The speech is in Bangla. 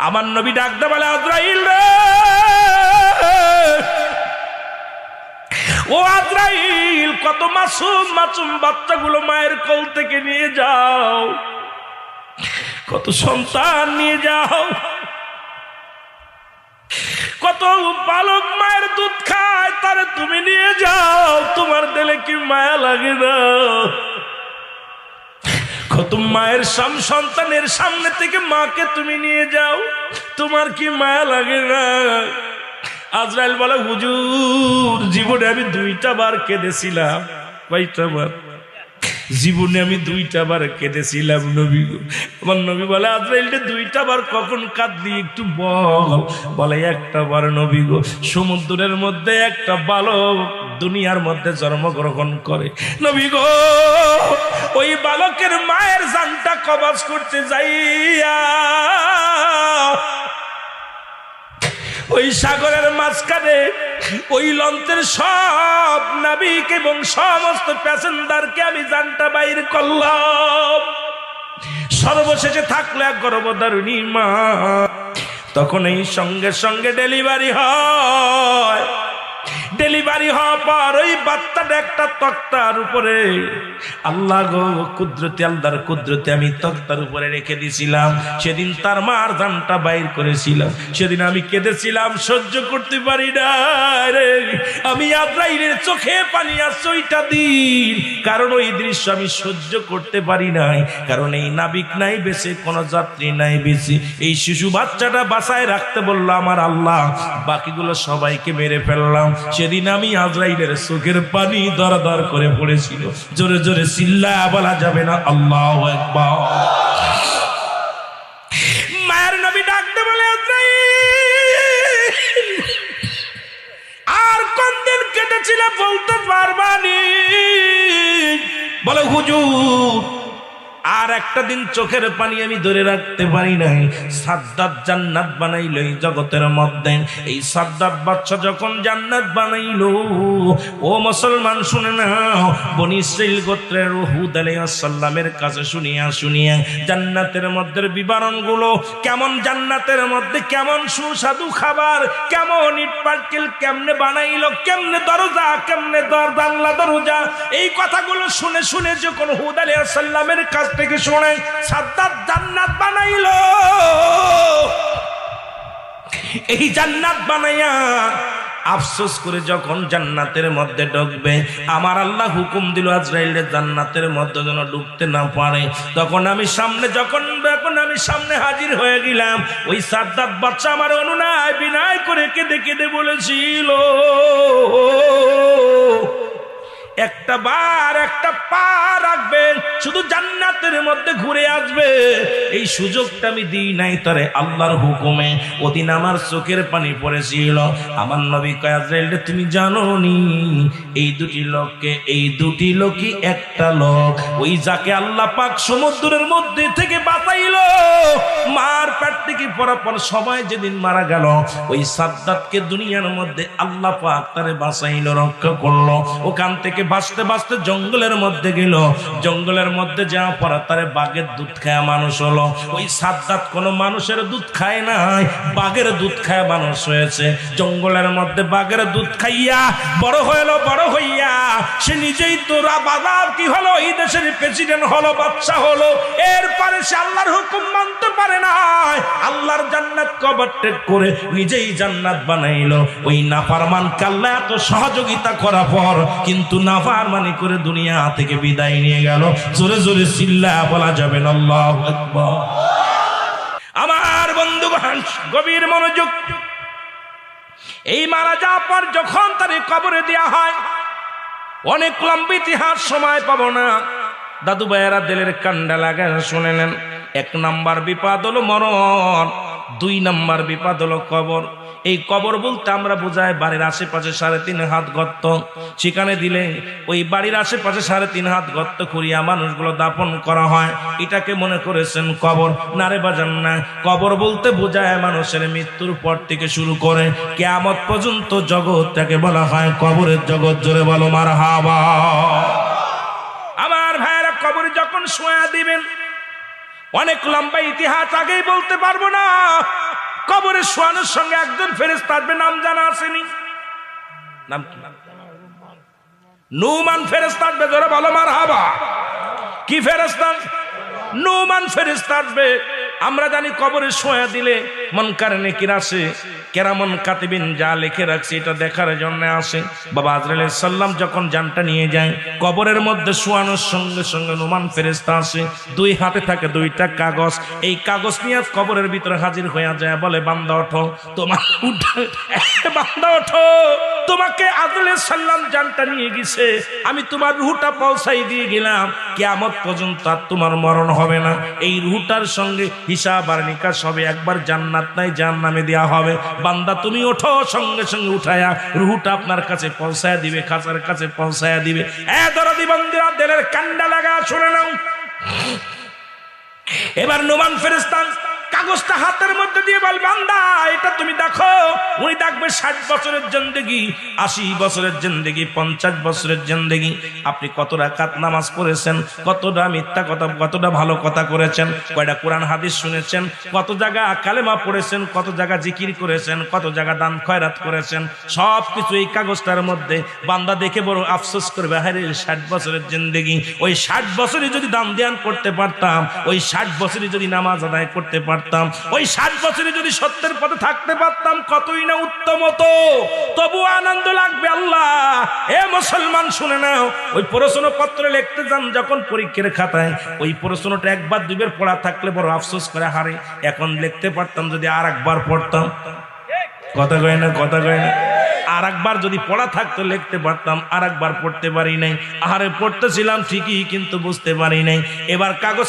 আমার নবী ডাকতে বলে, আজরাইল রে, ও আজরাইল, কত মাসুম মাসুম বাচ্চাগুলো মায়ের কোল থেকে নিয়ে যাও, কত সন্তান নিয়ে যাও, কত বালক মায়ের দুধ খায়, তারে তুমি নিয়ে যাও, তোমার দিলে কি মায়া লাগে না? কত মায়ের সন্তানের সামনে থেকে মাকে তুমি নিয়ে যাও, তোমার কি মায়া লাগে না? আজরাইল বলে, হুজুর, জীবনে আমি 2টা বার কেঁদেছিলাম। কয়টা বার? জীবনে আমি 2টা বার কেঁদেছিলাম নবী গো। আমার নবী বলে, আজরাইল 2টা বার কখন কাঁদলি একটু বল। বলে, একটা বার নবী গো, সমুদ্রের মধ্যে একটা বালক দুনিয়ার মধ্যে জন্মগ্রহণ করে নবী গো, ওই বালকের মায়ের জানটা কবজ করতে যাইয়া ওই সাগরের মাঝখানে ওই লঞ্চের সব নাবিক এবং সমস্ত প্যাসেঞ্জারকে আমি জানটা বাইর করলাম। সর্বশেষে থাকলে এক গর্ভধারিণী মা। তখন এই সঙ্গে সঙ্গে ডেলিভারি হয়। ডেলিভারি হওয়ার পর ওই বাচ্চাটা একটা তক্তার উপরে, আল্লাহ গো কুদরতি, আল্লাহর কুদরতি, আমি তক্তার উপরে রেখে দিয়েছিলাম। সেদিন তার মার জানটা বাইর করেছিলাম। সেদিন আমি কেঁদেছিলাম, সহ্য করতে পারি না রে। আমি আজরাইলের চোখে পানি আসছে ওইটা দিন, কারণ ওই দৃশ্য আমি সহ্য করতে পারি নাই। কারণ এই নাবিক নাই বেশি, কোনো যাত্রী নাই বেশি। এই শিশু বাচ্চাটা বাঁচায় রাখতে বললো আমার আল্লাহ, বাকিগুলো সবাইকে মেরে ফেললাম। সেদিন আমি আজরাইলের চোখের পানি দরদর করে পড়েছিল। জোরে জোরে চিল্লায়া বলা যাবে না আল্লাহু আকবার। মায়ের নবী ডাকতে বলে, আজরাইল, আর কোনদিন কেটেছিল বলতে পারবানি? বলে, হুজুর, আর একটা দিন চোখের পানি আমি ধরে রাখতে পারি নাই। সাদ্দাত জান্নাত বানাইল এই জগতের মধ্যে। এই সাদ্দাত বাদশা যখন জান্নাত বানাইল, ও মুসলমান শুনে নাও, বনি ইসরাইল গোত্রের হুদ আলাইহিস সালামের কাছে শুনিয়া শুনিয়া জান্নাতের মধ্যে বিবরণগুলো কেমন, জান্নাতের মধ্যে কেমন সুস্বাদু খাবার, কেমন ইট পাটকেল কেমনে বানাইলো, কেমনে দরজা, কেমনে জানলা দরজা, এই কথাগুলো শুনে শুনে যখন হুদ আলাইহিস সালামের কাছ থেকে শুনে সাদ্দাত জান্নাত বানাইলো, এই জান্নাত বানাইয়া আফসোস করে যখন জান্নাতের মধ্যে ঢুকবে, আমার আল্লাহ হুকুম দিল আজরাইলের জান্নাতের মধ্যে যেন ঢুকতে না পারে। তখন আমি সামনে সামনে হাজির হয়ে গেলাম। ওই সাদ্দাত বাদশা আমার অনুনয় বিনয় করে কেঁদে কেঁদে বলেছিল, একটা বার একটা পা রাখবে, শুধু জান্নাতের মধ্যে ঘুরে আসবে। এই সুযোগটা আমি দিই নাই তরে আল্লাহর হুকুমে। ওদিন আমার চোখের পানি পড়েছিল। আমার নবী কয়, আজরাইল, তুমি জানো নি এই দুটি লোকই একটা লোক, ওই যাকে আল্লাহ পাক সমুদ্রের মধ্যে থেকে বাঁচাইলো, মার পেট থেকে পরাপর সবাই যেদিন মারা গেল, ওই সাদ্দাতকে দুনিয়ার মধ্যে আল্লাহ পাক তারে বাঁচাইলো, রক্ষা করলো। ওখান থেকে বাঁচতে বাঁচতে জঙ্গলের মধ্যে গেল। জঙ্গলের মধ্যে যাওয়ার পর তারে বাঘের দুধ খায় মানুষ হলো। ওই সাদ্দাত কোনো মানুষের দুধ খায় নাই, বাঘের দুধ খায় মানুষ হয়েছে। জঙ্গলের মধ্যে বাঘের দুধ খাইয়া বড় হইলো। বড় হইয়া সে নিজেই তোরা বাজার কি হলো, এই দেশের প্রেসিডেন্ট হলো, বাদশা হলো। এরপরে সে আল্লাহর হুকুম মানতে পারে না, আল্লাহর জান্নাত কবর ত্যাগ করে নিজেই জান্নাত বানাইলো। ওই নাফরমানকে আল্লাহ এত সহযোগিতা করার পর কিন্তু নাফরমানি করে দুনিয়া থেকে বিদায় নিয়ে গেল। জোরে জোরে চিল্লায়া বলা যাবে না আল্লাহু আকবার। আমার বন্ধুগণ, গভীর মনোযোগ। এই মারা যাওয়ার পর যখন তার কবরে দেয়া হয়, অনেক লম্বা ইতিহাস, সময় পাবো না। দাদু ভাইয়েরা দিলের কান্ডা লাগায় শুনে নেন। 1 নাম্বার বিপদ হলো মরণ, 2 নাম্বার বিপদ হলো কবর। এই কবর বলতে আমরা বোঝাই বাড়ির আশেপাশে 3.5 হাত গর্ত, সেখানে দিলে ওই বাড়ির আশেপাশে 3.5 হাত গর্ত করিয়া মানুষগুলো দাফন করা হয়। এটাকে মনে করেছেন কবর? না রে বাজান না। কবর বলতে বোঝায় মানুষের মৃত্যুর পর থেকে শুরু করে কিয়ামত পর্যন্ত জগৎটাকে বলা হয় কবরের জগৎ। জোরে বলো মারহাবা। আমার ভাইয়েরা, কবর যখন শোয়া দিবেন, অনেক লম্বা ইতিহাস আগেই বলতে পারবো না। কবরে শোয়ানোর সঙ্গে একজন ফেরেশতা আসবে, নাম জানা আসেনি? নাম কি? নুমান ফেরেশতা আসবে, জোরে বলো মারহাবা। কি ফেরেশতা? নুমান ফেরেশতা আসবে। আমরা জানি কবরে শোয়া দিলে মুনকার নেকির আসে, কেরামন কাতিবিন যা লিখে রাখছে এটা দেখার জন্য আসে। বাবা আজরাইল সাল্লাম যখন জানটা নিয়ে যায়, কবরের মধ্যে শোয়ানোর সঙ্গে সঙ্গে নুমান ফেরেশতা আসে, দুই হাতে থাকে দুইটা কাগজ। এই কাগজ নিয়ে কবরের ভিতরে হাজির হয়ে যায়, বলে বান্দা ওঠো, তোমার বান্দা ওঠো, তোমাকে আজরাইল সাল্লাম জানটা নিয়ে গেছে, আমি তোমার রূহটা পৌঁছাই দিয়ে গেলাম, কিয়ামত পর্যন্ত আর তোমার মরণ হবে না। এই রূহটার সঙ্গে হিসাব আর নিকাশ হবে, একবার জান্নাত নাই জাহান্নামে দেয়া হবে। বান্দা তুমি ওঠো, সঙ্গে সঙ্গে উঠায়া রূহটা আপনার কাছে পৌঁছায়া দিবে, খাঁচার কাছে পৌঁছায়া দিবে। দরদি বন্দিরা দিলের কান্ডা লাগা শুনে নাও। এবার নুমান ফেরেশতা কাগজটা হাতের মধ্যে দিয়ে বল, বান্দা এটা তুমি দেখো। উনি দেখবে 60 বছরের জিন্দেগি, 80 বছরের জিন্দেগি, 50 বছরের জিন্দেগি। আপনি কত রাকাত নামাজ পড়েছেন, কতটা মিথ্যা কথা, কতটা ভালো কথা করেছেন, কয়টা কোরআন হাদিস শুনেছেন, কত জায়গা কালেমা পড়েছেন, কত জায়গা জিকির করেছেন, কত জায়গা দান খয়রাত করেছেন, সব কিছু এই কাগজটার মধ্যে। বান্দা দেখে বড় আফসোস করবে, হায়রে 60 বছরের জিন্দেগি, ওই 60 বছরই যদি দান ধ্যান করতে পারতাম, ওই 60 বছরই যদি নামাজ আদায় করতে পারতাম, ওই 60 বছরে যদি সত্যের পথে থাকতে পারতাম, কতই না উত্তম হতো। তবু আনন্দ লাগবে। আল্লাহ, এ মুসলমান শুনে নাও, ওই প্রশ্নপত্র লিখতে যান যখন পরীক্ষার খাতায়, ওই প্রশ্নটা একবার দুইবার পড়া থাকলে বড় আফসোস করে, হারে এখন লিখতে পারতাম যদি আর একবার পড়তাম। কথা কয় না, কথা কয় না। আর একবার যদি পড়া থাকতো লিখতে পারতাম, আর একবার পড়তে পারি নাই। আহারে পড়তেছিলাম ঠিকই, কিন্তু বুঝতে পারি নাই। এবার কাগজ